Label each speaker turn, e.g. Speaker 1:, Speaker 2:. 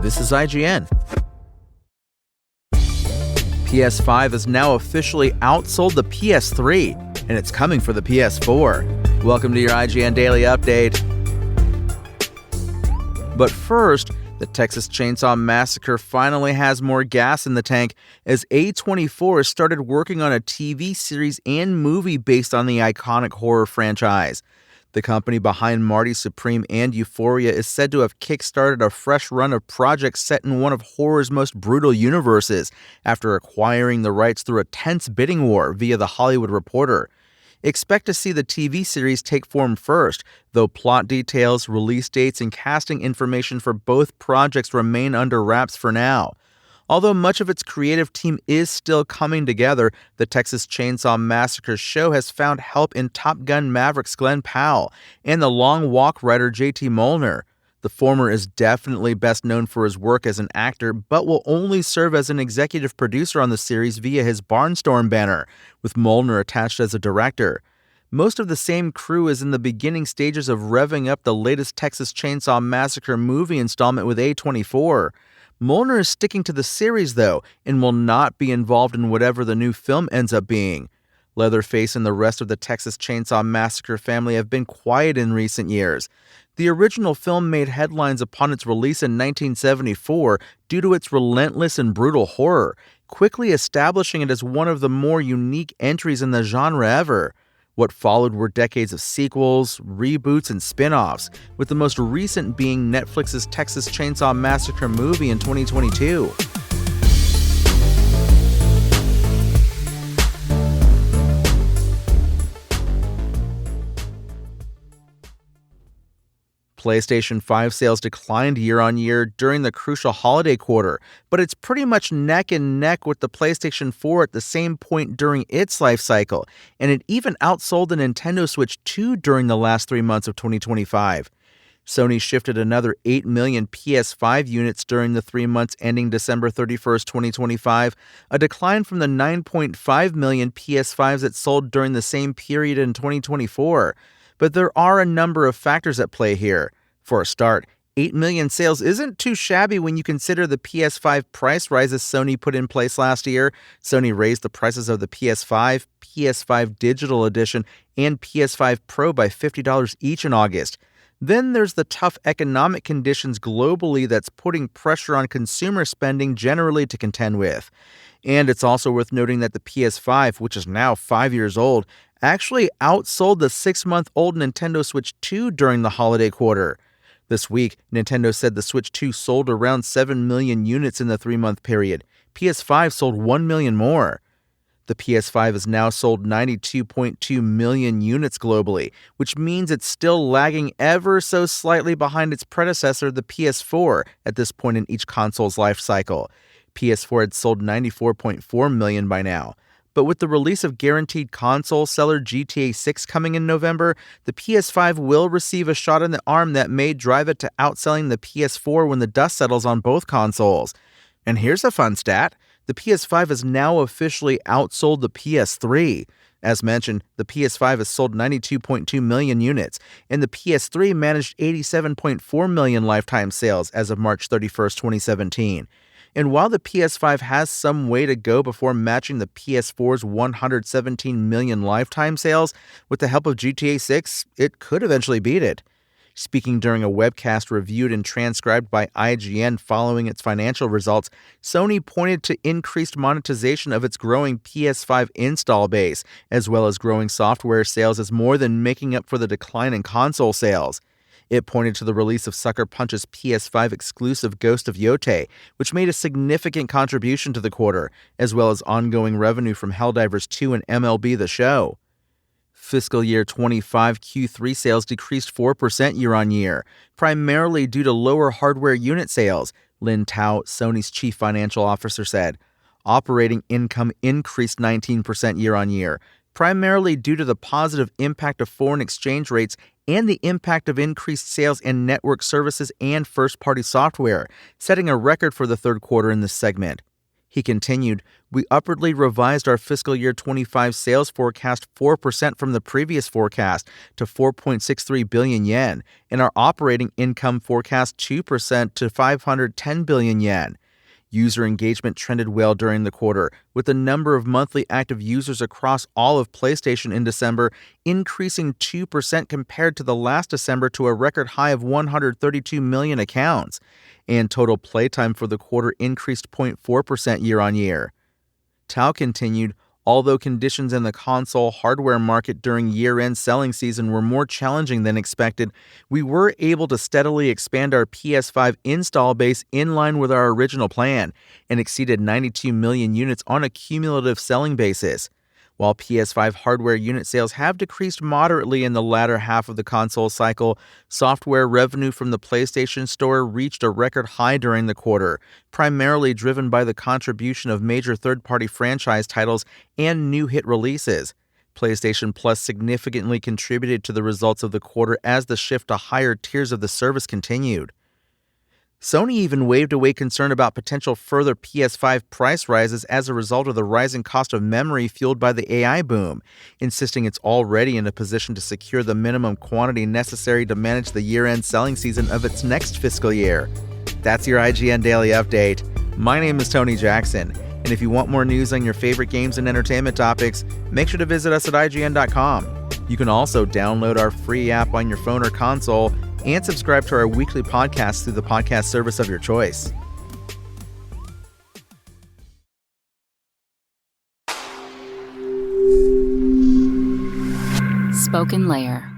Speaker 1: This is IGN. PS5 has now officially outsold the PS3, and it's coming for the PS4. Welcome to your IGN Daily Update. But first, the Texas Chainsaw Massacre finally has more gas in the tank as A24 has started working on a TV series and movie based on the iconic horror franchise. The company behind Marty Supreme and Euphoria is said to have kickstarted a fresh run of projects set in one of horror's most brutal universes after acquiring the rights through a tense bidding war via The Hollywood Reporter. Expect to see the TV series take form first, though plot details, release dates, and casting information for both projects remain under wraps for now. Although much of its creative team is still coming together, the Texas Chainsaw Massacre show has found help in Top Gun Maverick's Glenn Powell and The Long Walk writer J.T. Molnar. The former is definitely best known for his work as an actor, but will only serve as an executive producer on the series via his Barnstorm banner, with Molnar attached as a director. Most of the same crew is in the beginning stages of revving up the latest Texas Chainsaw Massacre movie installment with A24. Molnar is sticking to the series, though, and will not be involved in whatever the new film ends up being. Leatherface and the rest of the Texas Chainsaw Massacre family have been quiet in recent years. The original film made headlines upon its release in 1974 due to its relentless and brutal horror, quickly establishing it as one of the more unique entries in the genre ever. What followed were decades of sequels, reboots, and spin-offs, with the most recent being Netflix's Texas Chainsaw Massacre movie in 2022. PlayStation 5 sales declined year-on-year during the crucial holiday quarter, but it's pretty much neck and neck with the PlayStation 4 at the same point during its life cycle, and it even outsold the Nintendo Switch 2 during the last 3 months of 2025. Sony shifted another 8 million PS5 units during the 3 months ending December 31st, 2025, a decline from the 9.5 million PS5s it sold during the same period in 2024. But there are a number of factors at play here. For a start, 8 million sales isn't too shabby when you consider the PS5 price rises Sony put in place last year. Sony raised the prices of the PS5, PS5 Digital Edition, and PS5 Pro by $50 each in August. Then there's the tough economic conditions globally that's putting pressure on consumer spending generally to contend with. And it's also worth noting that the PS5, which is now 5 years old, actually outsold the 6-month-old Nintendo Switch 2 during the holiday quarter. This week, Nintendo said the Switch 2 sold around 7 million units in the 3-month period. PS5 sold 1 million more. The PS5 has now sold 92.2 million units globally, which means it's still lagging ever so slightly behind its predecessor, the PS4, at this point in each console's life cycle. PS4 had sold 94.4 million by now. But with the release of guaranteed console seller GTA 6 coming in November, the PS5 will receive a shot in the arm that may drive it to outselling the PS4 when the dust settles on both consoles. And here's a fun stat. The PS5 has now officially outsold the PS3. As mentioned, the PS5 has sold 92.2 million units, and the PS3 managed 87.4 million lifetime sales as of March 31st, 2017. And while the PS5 has some way to go before matching the PS4's 117 million lifetime sales, with the help of GTA 6, it could eventually beat it. Speaking during a webcast reviewed and transcribed by IGN following its financial results, Sony pointed to increased monetization of its growing PS5 install base, as well as growing software sales as more than making up for the decline in console sales. It pointed to the release of Sucker Punch's PS5 exclusive Ghost of Yotei, which made a significant contribution to the quarter, as well as ongoing revenue from Helldivers 2 and MLB The Show. Fiscal year 25 Q3 sales decreased 4% year-on-year, primarily due to lower hardware unit sales, Lin Tao, Sony's chief financial officer, said. Operating income increased 19% year-on-year, primarily due to the positive impact of foreign exchange rates and the impact of increased sales in network services and first-party software, setting a record for the third quarter in this segment. He continued, "We upwardly revised our fiscal year 25 sales forecast 4% from the previous forecast to 4.63 billion yen, and our operating income forecast 2% to 510 billion yen. User engagement trended well during the quarter, with the number of monthly active users across all of PlayStation in December increasing 2% compared to the last December to a record high of 132 million accounts, and total playtime for the quarter increased 0.4% year-on-year. Tao continued, "Although conditions in the console hardware market during year-end selling season were more challenging than expected, we were able to steadily expand our PS5 install base in line with our original plan and exceeded 92 million units on a cumulative selling basis. While PS5 hardware unit sales have decreased moderately in the latter half of the console cycle, software revenue from the PlayStation Store reached a record high during the quarter, primarily driven by the contribution of major third-party franchise titles and new hit releases. PlayStation Plus significantly contributed to the results of the quarter as the shift to higher tiers of the service continued." Sony even waved away concern about potential further PS5 price rises as a result of the rising cost of memory fueled by the AI boom, insisting it's already in a position to secure the minimum quantity necessary to manage the year-end selling season of its next fiscal year. That's your IGN Daily Update. My name is Tony Jackson, and if you want more news on your favorite games and entertainment topics, make sure to visit us at IGN.com. You can also download our free app on your phone or console and subscribe to our weekly podcast through the podcast service of your choice.
Speaker 2: Spoken Layer.